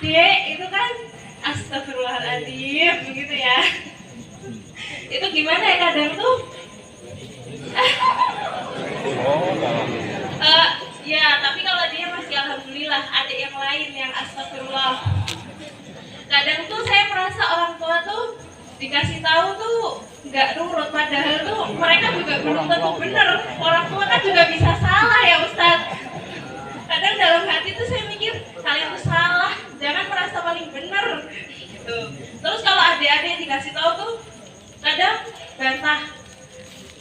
adik itu kan astagfirullahaladzim begitu ya. Itu gimana ya kadang tuh ya tapi kalau dia masih alhamdulillah, adik yang lain yang astagfirullah. Kadang tuh saya merasa orang tua tuh dikasih tahu tuh nggak nurut, padahal tuh mereka juga belum tentu bener. Orang tua kan juga bisa salah ya Ustadz. Kadang dalam hati tuh saya mikir kalian tuh salah, jangan merasa paling bener gitu. Terus kalau adik-adik dikasih tahu tuh kadang bantah.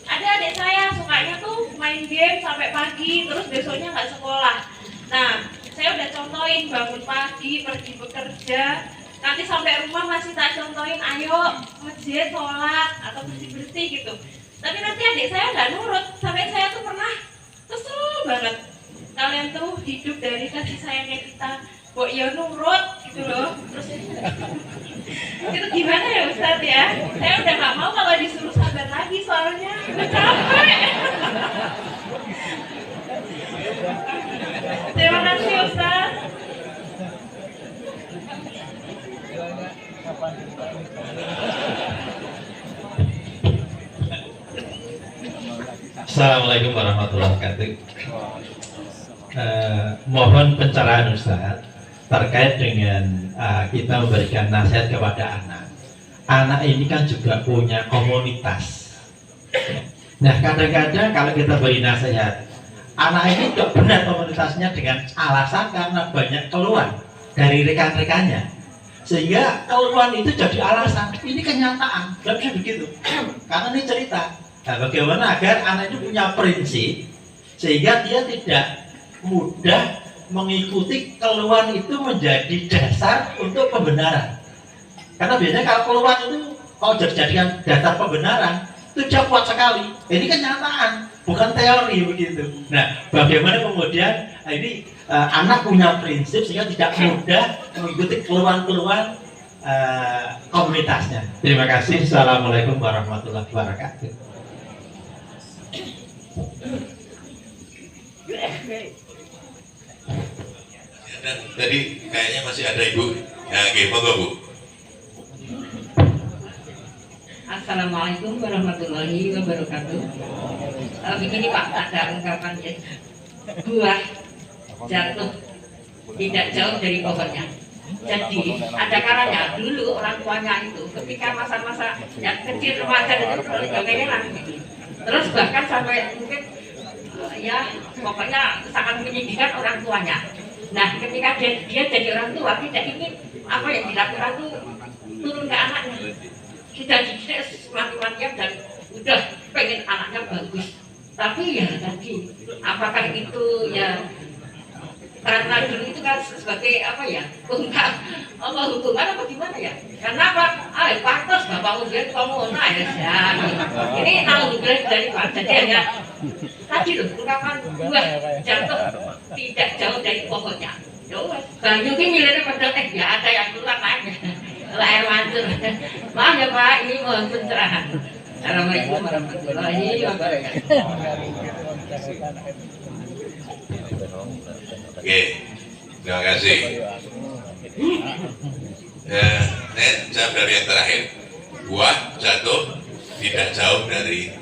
Ada adik saya sukanya tuh main game sampai pagi, terus besoknya nggak sekolah. Nah, saya udah contohin bangun pagi, pergi bekerja. Nanti sampai rumah masih tak contohin, ayo masjid, sholat, atau bersih-bersih gitu. Tapi nanti adik saya nggak nurut, sampai saya tuh pernah kesel banget. Kalian tuh hidup dari kasih sayangnya kita, kok ya nurut gitu loh. Terus itu gimana ya Ustadz ya? Saya udah nggak mau kalau disuruh sabar lagi, soalnya udah capek. Terima kasih Ustadz. Assalamualaikum warahmatullahi wabarakatuh. Mohon pencerahan Ustaz terkait dengan kita memberikan nasihat kepada anak. Anak ini kan juga punya komunitas. Nah, kadang-kadang kalau kita beri nasihat, anak ini tidak benar komunitasnya dengan alasan karena banyak keluhan dari rekan-rekannya, sehingga keluhan itu jadi alasan. Ini kenyataan, tidak bisa begitu. Karena ini cerita. Nah, bagaimana agar anak itu punya prinsip sehingga dia tidak mudah mengikuti keluhan itu menjadi dasar untuk pembenaran. Karena biasanya kalau keluhan itu kalau dijadikan dasar pembenaran itu dia kuat sekali. Ini kenyataan, bukan teori begitu. Nah, bagaimana kemudian ini anak punya prinsip sehingga tidak mudah mengikuti keluhan-keluhan komunitasnya. Terima kasih. Assalamualaikum warahmatullahi wabarakatuh. Dan tadi kayaknya masih ada Ibu. Ya, oke, monggo Bu. Assalamualaikum warahmatullahi wabarakatuh. Begini Pak, ada ungkapan ya, buah jatuh tidak jauh dari pohonnya. Jadi ada kalanya dulu orang tuanya itu ketika masa-masa yang kecil remaja dan sebagainya, terus bahkan sampai mungkin ya pokoknya sangat menyedihkan orang tuanya. Nah, ketika dia jadi orang tua tidak ingin apa yang dilakukan itu turun ke anaknya. Sudah dididik mati-matian dan udah pengen anaknya bagus. Tapi ya tadi apakah itu ya karena dulu itu kan sebagai apa ya hukuman apa gimana ya? Karena apa? Pantas bapakmu dia kamu ya. Ini tahu dari Pak. Jadi hanya tadi loh ungkapan buah jatuh tidak jauh dari pohonnya. Banyu ini milihnya medok ya ada yang keluar naiknya. Air mancur. Maaf ya Pak, ini mohon pencerahan. Assalamualaikum warahmatullahi wabarakatuh. Oke, terima kasih. Saya jawab dari yang terakhir. Buah jatuh tidak jauh dari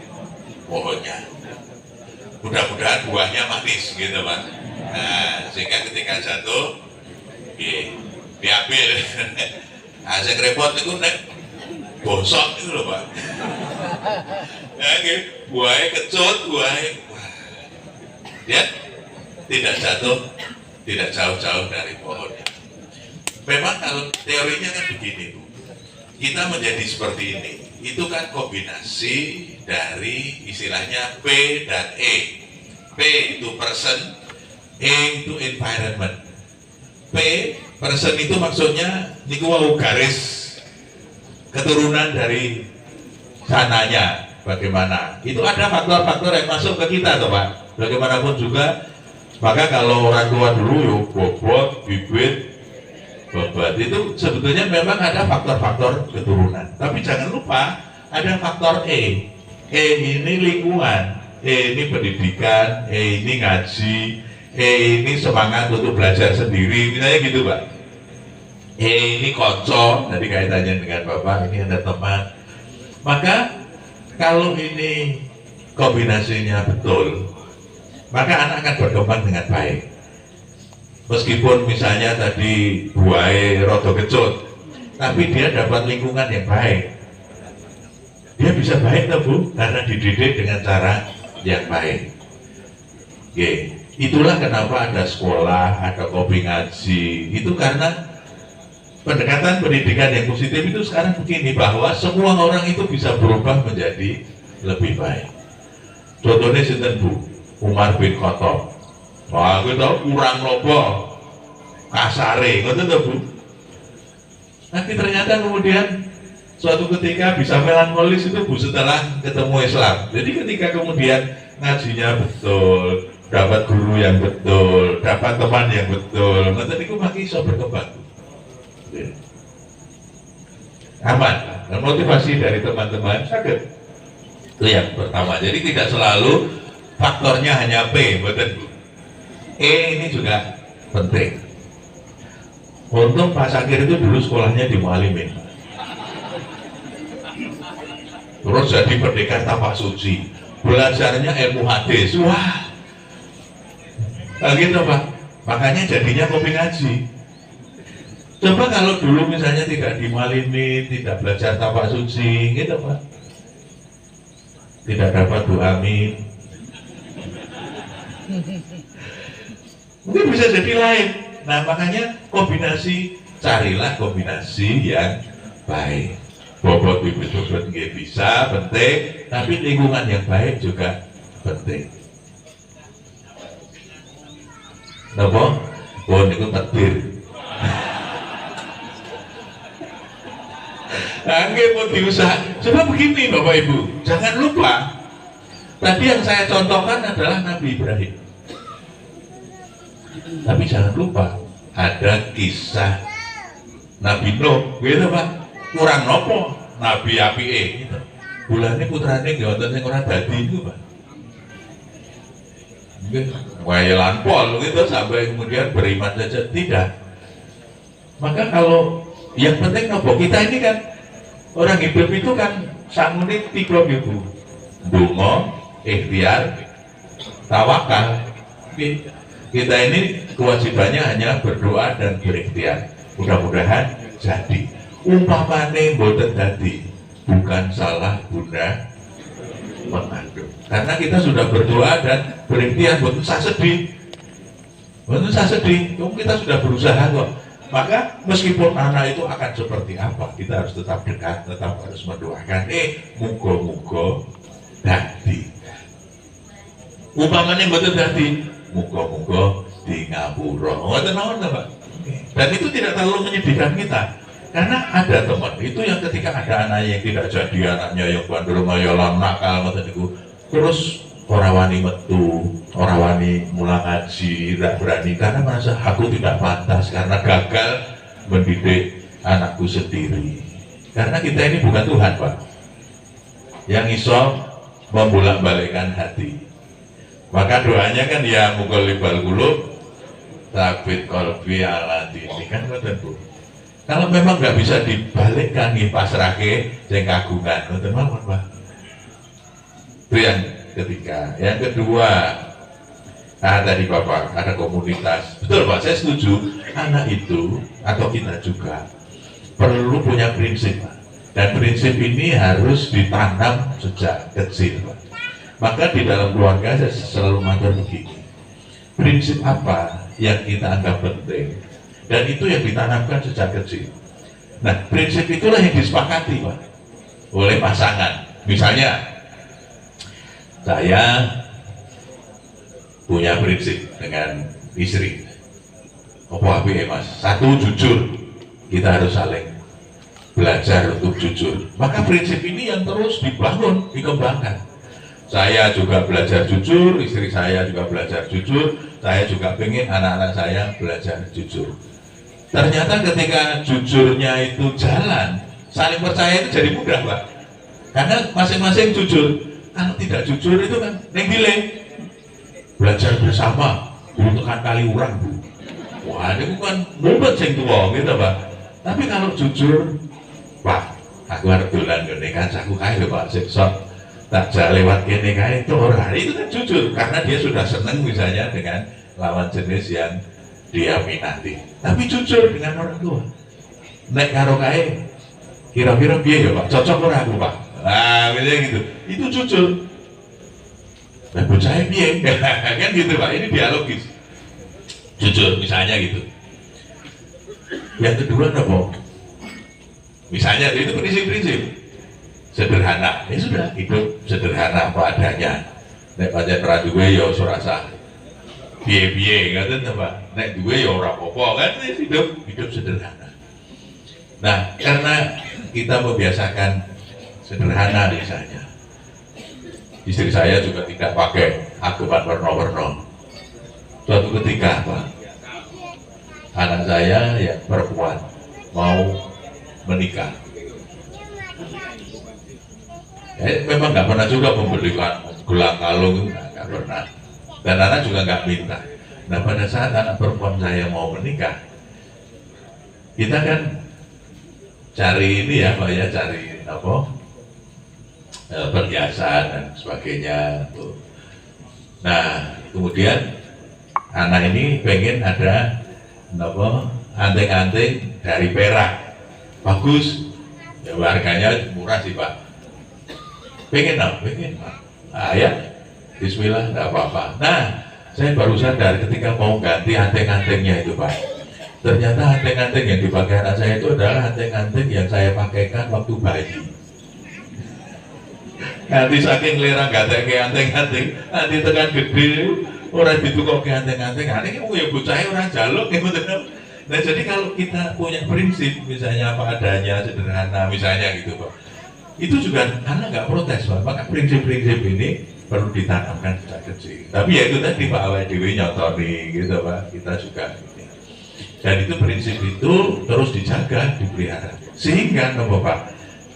pohonnya. Mudah-mudahan buahnya manis gitu Pak. Nah, sehingga ketika jatuh diambil. Nah, saya repot itu nek bosok itu loh Pak. Nah, buahnya kecut, buahnya dia tidak jatuh, tidak jauh-jauh dari pohonnya. Memang kalau teorinya kan begini Bu, kita menjadi seperti ini, itu kan kombinasi dari istilahnya P dan E. P itu person, E itu environment. P, person itu maksudnya niku wau garis keturunan dari sananya bagaimana. Itu ada faktor-faktor yang masuk ke kita toh Pak. Bagaimanapun juga, maka kalau orang tua dulu yuk bobot, bibit, babat itu sebetulnya memang ada faktor-faktor keturunan. Tapi jangan lupa ada faktor E. E ini lingkungan, E ini pendidikan, E ini ngaji, ini semangat untuk belajar sendiri, misalnya gitu Pak. ini konco, tadi kaitannya dengan Bapak, ini ada teman. Maka kalau ini kombinasinya betul, maka anak akan berkembang dengan baik. Meskipun misalnya tadi buai rodo kecut, tapi dia dapat lingkungan yang baik. Dia bisa baik tuh Bu, karena dididik dengan cara yang baik. Oke, itulah kenapa ada sekolah, ada kopi ngaji. Itu karena pendekatan pendidikan yang positif itu sekarang begini, bahwa semua orang itu bisa berubah menjadi lebih baik. Contohnya sinten Bu, Umar bin Khattab. Wah, kita kurang lobo, kasare, ngoten to Bu. Tapi ternyata kemudian suatu ketika bisa melankolis itu Bu setelah ketemu Islam. Jadi ketika kemudian ngajinya betul, dapat guru yang betul, dapat teman yang betul, ngoten niku makin iso berkembang. Aman, dan motivasi dari teman-teman sakit. Itu yang pertama. Jadi tidak selalu faktornya hanya P, betul Bu. Ini juga penting. Untung Pak Sakir itu dulu sekolahnya di Mualimin. Terus jadi pendekar tapak suci, belajarnya ilmu hadis. Wah, nah gitu Pak. Makanya jadinya kopi ngaji. Coba kalau dulu misalnya tidak di Mualimin, tidak belajar tapak suci, gitu Pak. Tidak dapat Bu Amin. Mungkin bisa jadi lain. Nah makanya kombinasi, carilah kombinasi yang baik. Bobot bibit-bobot nggak bisa, penting. Tapi lingkungan yang baik juga penting. Napa? Oh niku takdir. Nggih mau diusaha. Coba begini Bapak Ibu, jangan lupa. Tadi yang saya contohkan adalah Nabi Ibrahim. Tapi jangan lupa ada kisah Nabi Nuh, gitu Pak. Kurang nopo Nabi apike gitu. Bulane putrane nggih wonten sing ora dadi itu Pak. Nggih, wayalan pol gitu sampai kemudian beriman saja tidak. Maka kalau yang penting nopo kita ini kan orang hidup itu kan sangune tiga gitu. Donga, ikhtiar, tawakal. Kita ini kewajibannya hanya berdoa dan berikhtiar. Mudah-mudahan jadi. Umpamane mboten dadi, bukan salah Bunda mengandung. Karena kita sudah berdoa dan berikhtiar, mboten usah sedih. Mboten usah sedih, kita sudah berusaha kok. Maka meskipun anak itu akan seperti apa, kita harus tetap dekat, tetap harus mendoakan. Muga-muga dadi. Umpamane mboten dadi, muga-muga di ngapura. Ngoten mawon Pak. Dan itu tidak terlalu menyedihkan kita. Karena ada teman itu yang ketika ada anak yang tidak jadi, anaknya yang bandel mayolan nakal ngoten niku, terus ora wani metu, ora wani mulang ngaji, tidak berani karena merasa aku tidak pantas karena gagal mendidik anakku sendiri. Karena kita ini bukan Tuhan Pak, yang iso membolak-balikkan hati. Maka doanya kan ya muqallibal qulub tsabbit qalbi ala dinik, kan ngoten Bu. Kalau memang nggak bisa dibalikkan nih pasrahke sing kagungan, ngoten mawon Pak. Itu yang ketiga. Yang kedua, tadi Bapak ada komunitas. Betul Pak, saya setuju. Anak itu atau kita juga perlu punya prinsip Pak. Dan prinsip ini harus ditanam sejak kecil Pak. Maka di dalam keluarga saya selalu matur begini. Prinsip apa yang kita anggap penting? Dan itu yang ditanamkan sejak kecil. Nah, prinsip itulah yang disepakati Pak oleh pasangan. Misalnya, saya punya prinsip dengan istri. Apa Mas? Satu, jujur. Kita harus saling belajar untuk jujur. Maka prinsip ini yang terus dibangun, dikembangkan. Saya juga belajar jujur, istri saya juga belajar jujur, saya juga pengen anak-anak saya belajar jujur. Ternyata ketika jujurnya itu jalan, saling percaya itu jadi mudah Pak. Karena masing-masing jujur. Kalau tidak jujur itu kan neng belajar bersama, untuk kali urang Bu. Wah, ini kan mumpet sing tua gitu Pak. Tapi kalau jujur, Pak, aku harus dolan ngene kancaku kae lho Pak, siksa tak lewat kene kae itu orang. Itu kan jujur karena dia sudah seneng misalnya dengan lawan jenis yang dia minati. Tapi jujur dengan orang tua. Nek karo kae kira-kira piye ya Pak? Cocok ora aku Pak? Nah, misalnya gitu. Itu jujur. Nah, bocahnya piye? Kan gitu Pak, ini dialogis. Jujur misalnya gitu. Yang kedua apa? Misalnya itu prinsip-prinsip sederhana. Ya sudah, hidup sederhana apa adanya. Nek pancen ora duwe ya ora usah piye-piye ngoten ta Pak. Nek duwe ya ora apa-apa kan hidup sederhana. Nah, karena kita membiasakan sederhana misalnya. Istri saya juga tidak pakai ageman warna-warna. Suatu ketika Pak, anak saya yang perempuan mau menikah. Memang nggak pernah juga membelikan gelang kalung, nggak pernah. Dan anak juga nggak minta. Nah pada saat anak perempuan saya mau menikah, kita kan cari ini ya Pak ya, cari apa perhiasan dan sebagainya. Nah kemudian anak ini pengen ada apa anting-anting dari perak bagus, ya harganya murah sih Pak. Pengen Pak. Ah ya, Bismillah, enggak apa-apa. Nah, saya baru sadar ketika mau ganti anting-antingnya itu Pak. Ternyata anting-anting yang dipakai anak saya itu adalah anting-anting yang saya pakaikan waktu bayi. Nanti saking lera nggak kayak anting-anting, nanti tekan gede, orang ditukok ke anting-anting, aneh ya bocahnya orang jaluk ya betul. Nah jadi kalau kita punya prinsip, misalnya apa adanya, sederhana, misalnya gitu Pak, itu juga anak nggak protes Pak. Maka prinsip-prinsip ini perlu ditanamkan sejak kecil. Tapi ya itu tadi Pak awal dewi nyontoni gitu Pak, kita juga. Dan itu prinsip itu terus dijaga, dipelihara. Sehingga Pak,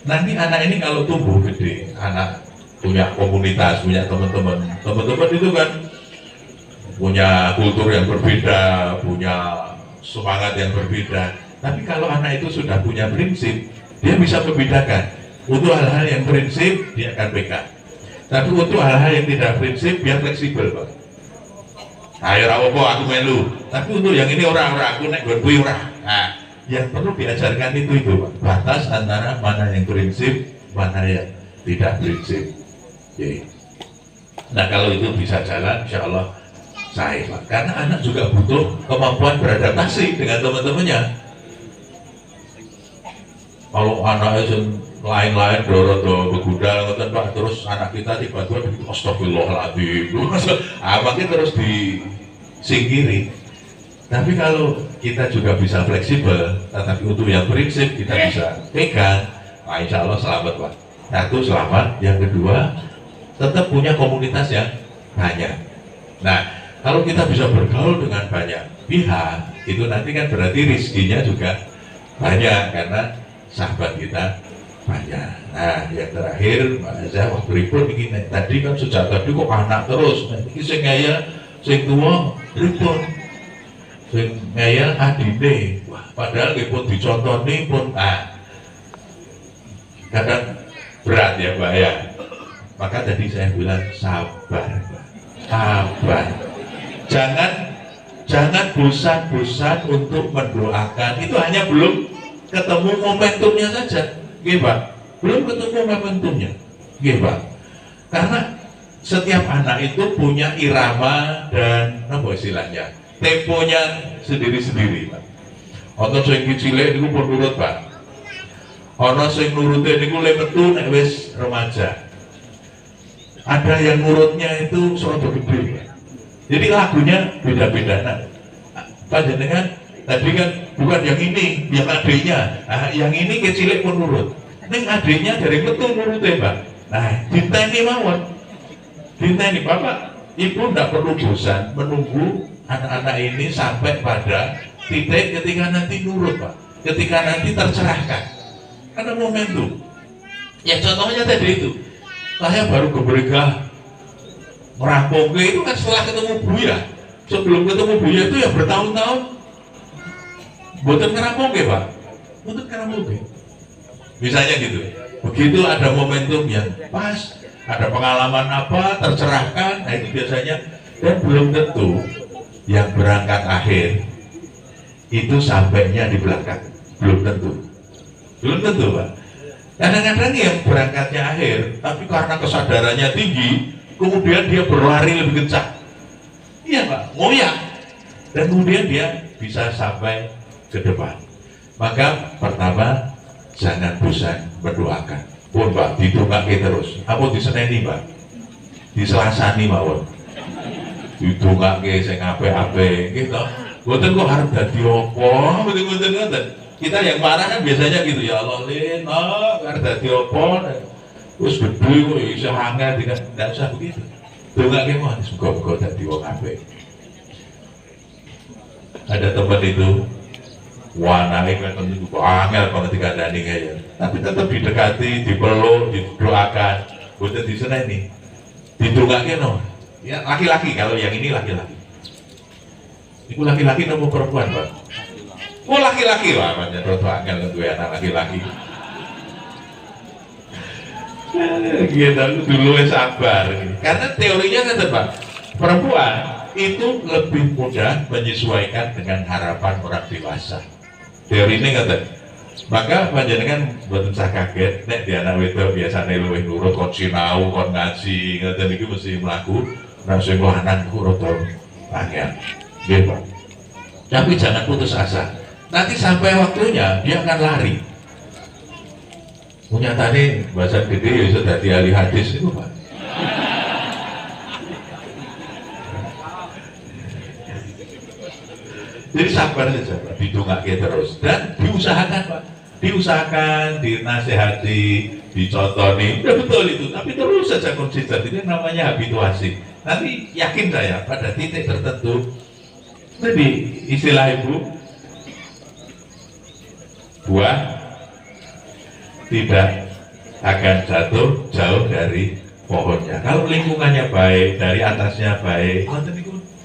nanti anak ini kalau tumbuh gede, anak punya komunitas, punya teman-teman itu kan punya kultur yang berbeda, punya semangat yang berbeda. Tapi kalau anak itu sudah punya prinsip, dia bisa membedakan. Untuk hal-hal yang prinsip, dia akan pegang. Tapi untuk hal-hal yang tidak prinsip, dia fleksibel Pak. Ayo rawopo aku melu. Tapi untuk yang ini orang-orang aku naik berkuih orang. Nah, yang perlu diajarkan itu Pak. Batas antara mana yang prinsip, mana yang tidak prinsip. Jadi, nah kalau itu bisa jalan, insya Allah saya Pak. Karena anak juga butuh kemampuan beradaptasi dengan teman-temannya. Kalau anaknya lain-lain doro begudal ngoten Pak, terus anak kita tiba-tiba begitu astagfirullahaladzim. Makin terus disingkiri. Tapi kalau kita juga bisa fleksibel, tetapi untuk yang prinsip kita bisa pegang, nah insya Allah selamat Pak. Satu selamat, yang kedua tetap punya komunitas yang banyak. Nah kalau kita bisa bergaul dengan banyak pihak, itu nanti kan berarti rizkinya juga banyak karena sahabat kita banyak. Nah yang terakhir Pak Azza waktu ribut begini, tadi kan sejak tadi kok anak terus, ini sing ngaya, sing tua ribut, sing ngaya adine, wah padahal pun dicontoni pun kadang berat ya Pak ya. Maka tadi saya bilang sabar, sabar. Jangan bosan-bosan untuk mendoakan. Itu hanya belum ketemu momentumnya saja, nggih Pak. Belum ketemu momentumnya, nggih Pak. Karena setiap anak itu punya irama dan apa istilahnya, temponya sendiri-sendiri Pak. Ono sing cilik niku pun nurut Pak. Ono sing nurute niku le metu nek wis remaja. Ada yang nurutnya itu suatu gede. Jadi lagunya beda-beda. Nah, panjenengan tadi kan bukan yang ini, yang adiknya. Nah, yang ini kecilik pun nurut. Ini adiknya dari metu nurutnya Pak. Nah, diteni mawon. Diteni Bapak, Ibu tidak perlu bosan menunggu anak-anak ini sampai pada titik ketika nanti nurut Pak. Ketika nanti tercerahkan. Karena momentum. Ya contohnya tadi itu. Saya baru keberigah merampungnya itu kan setelah ketemu Buya. Sebelum ketemu Buya itu ya bertahun-tahun buatan ngerampungnya Pak. untuk karaoke. Misalnya gitu. Begitu ada momentum yang pas, ada pengalaman apa, tercerahkan, nah itu biasanya. Dan belum tentu yang berangkat akhir itu sampainya di belakang. Belum tentu. Belum tentu, Pak. Kadang-kadang yang berangkatnya akhir, tapi karena kesadarannya tinggi, kemudian dia berlari lebih kencang. Iya, Pak, ngoyak. Dan kemudian dia bisa sampai ke depan. Maka pertama, jangan bosan berdoakan. Pun Pak, ditungake terus. Apa diseneni Pak? Diselasani mawon. Ditungake sing apik-apik gitu. Mboten kok arep dadi apa, mboten. Kita yang marah kan biasanya gitu, ya Allah Lin, arep dadi apa? Terus gede kok iso hangat, tidak usah begitu. Tungake mawon muga-muga dadi wong apik. Ada tempat itu wanane kan itu angel kalau dikandani kaya. Tapi tetap didekati, dipeluk, didoakan. Boten diseneni. Didongake no. Ya laki-laki, kalau yang ini laki-laki. Iku laki-laki nopo perempuan, Pak? Oh laki-laki lah, pancen rada angel duwe anak laki-laki. Kita dulu sabar. Karena teorinya kan Pak, perempuan itu lebih mudah menyesuaikan dengan harapan orang dewasa. Teori ini kata, maka panjenengan buat usah kaget, nek di anak wedok biasanya luwih nurut, kon sinau, kon ngaji, kata niku mesti melaku, nasi lanang ku rada angel, gitu. Tapi jangan putus asa. Nanti sampai waktunya dia akan lari. Nyatane bahasa gede ya sudah di ahli hadis itu Pak. Jadi sabar saja Pak, didongake terus dan diusahakan Pak, diusahakan, dinasehati, dicontoni, ya betul itu, tapi terus saja konsisten, itu namanya habituasi. Nanti yakin saya pada titik tertentu, jadi istilah ibu, buah tidak akan jatuh jauh dari pohonnya. Kalau lingkungannya baik, dari atasnya baik,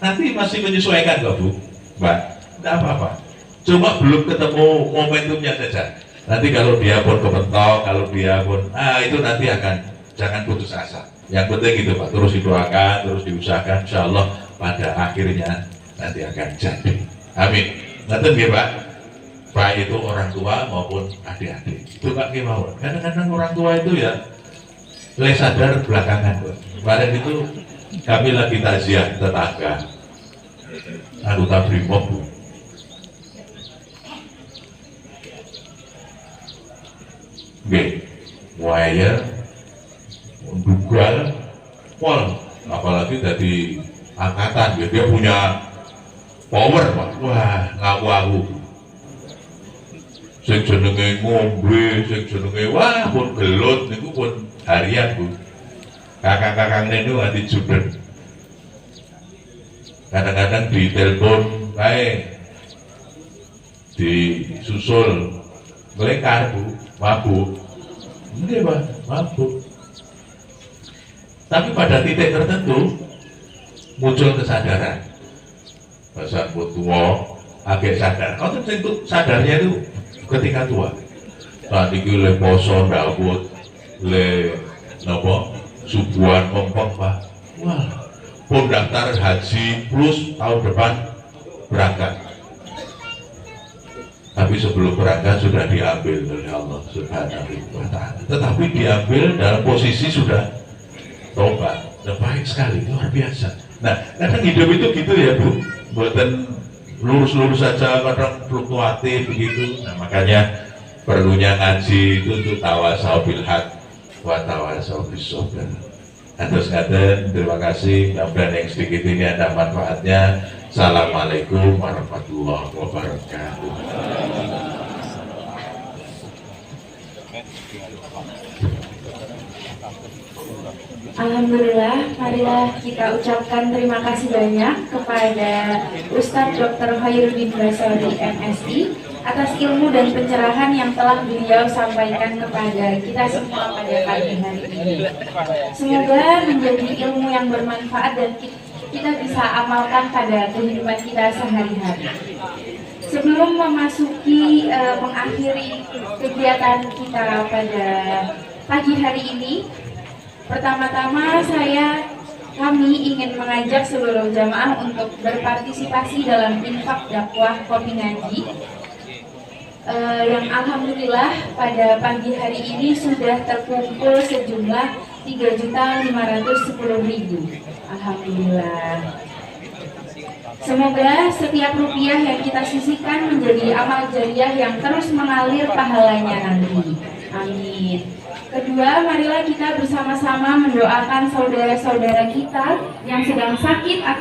nanti masih menyesuaikan kok Bu, Mbak. Tidak apa-apa, cuma belum ketemu momentumnya saja. Nanti kalau dia pun kepentok, kalau dia pun, itu nanti akan, jangan putus asa. Yang penting gitu Pak, terus didoakan, terus diusahakan, insya Allah pada akhirnya nanti akan jadi. Amin. Nanti ya Pak, baik itu orang tua maupun adik-adik. Itu Pak Kimawon. Kadang-kadang orang tua itu ya, sadar belakangan Pak. Kemarin itu kami lagi takziah tetangga, anggota Brimob Bu. Oke, wire, dugal, pol, apalagi dari angkatan, dia punya power Pak. Wah, ngaku-ngaku. Sing jenenge ngombe, sing jenenge wah pun gelut, niku pun harian Bu. Kakang-kakang niku nganti judeng. Kadang-kadang ditelepon kae, disusul, melekar Bu, mabuk. Ini Pak, mabuk. Tapi pada titik tertentu muncul kesadaran. Bahasa tua, agak sadar. Kau tuh sadarnya itu ketika tua. Saat itu le poso Dawud, le nopo subuhan kompok Pak. Wah, pun daftar haji plus tahun depan berangkat. Tapi sebelum berangkat sudah diambil oleh Allah Subhanahu wa Ta'ala. Tetapi diambil dalam posisi sudah tobat. Dan baik sekali, luar biasa. Nah, kadang hidup itu gitu ya Bu, buatan lurus-lurus saja, kadang fluktuatif begitu. Nah, makanya perlunya ngaji itu untuk tawasau bil haq wa tawasau bis sabr. Atas ngaten, terima kasih. Mudah-mudahan yang sedikit ini ada manfaatnya. Assalamualaikum warahmatullahi wabarakatuh. Alhamdulillah, marilah kita ucapkan terima kasih banyak kepada Ustadz Dr. Khairuddin Basori MSI atas ilmu dan pencerahan yang telah beliau sampaikan kepada kita semua pada pagi hari ini. Semoga menjadi ilmu yang bermanfaat dan kita bisa amalkan pada kehidupan kita sehari-hari. Sebelum memasuki mengakhiri kegiatan kita pada pagi hari ini, pertama-tama kami ingin mengajak seluruh jamaah untuk berpartisipasi dalam infak dakwah kopi ngaji yang alhamdulillah pada pagi hari ini sudah terkumpul sejumlah 3.510.000. Alhamdulillah. Semoga setiap rupiah yang kita sisihkan menjadi amal jariah yang terus mengalir pahalanya nanti. Amin. Kedua, marilah kita bersama-sama mendoakan saudara-saudara kita yang sedang sakit atau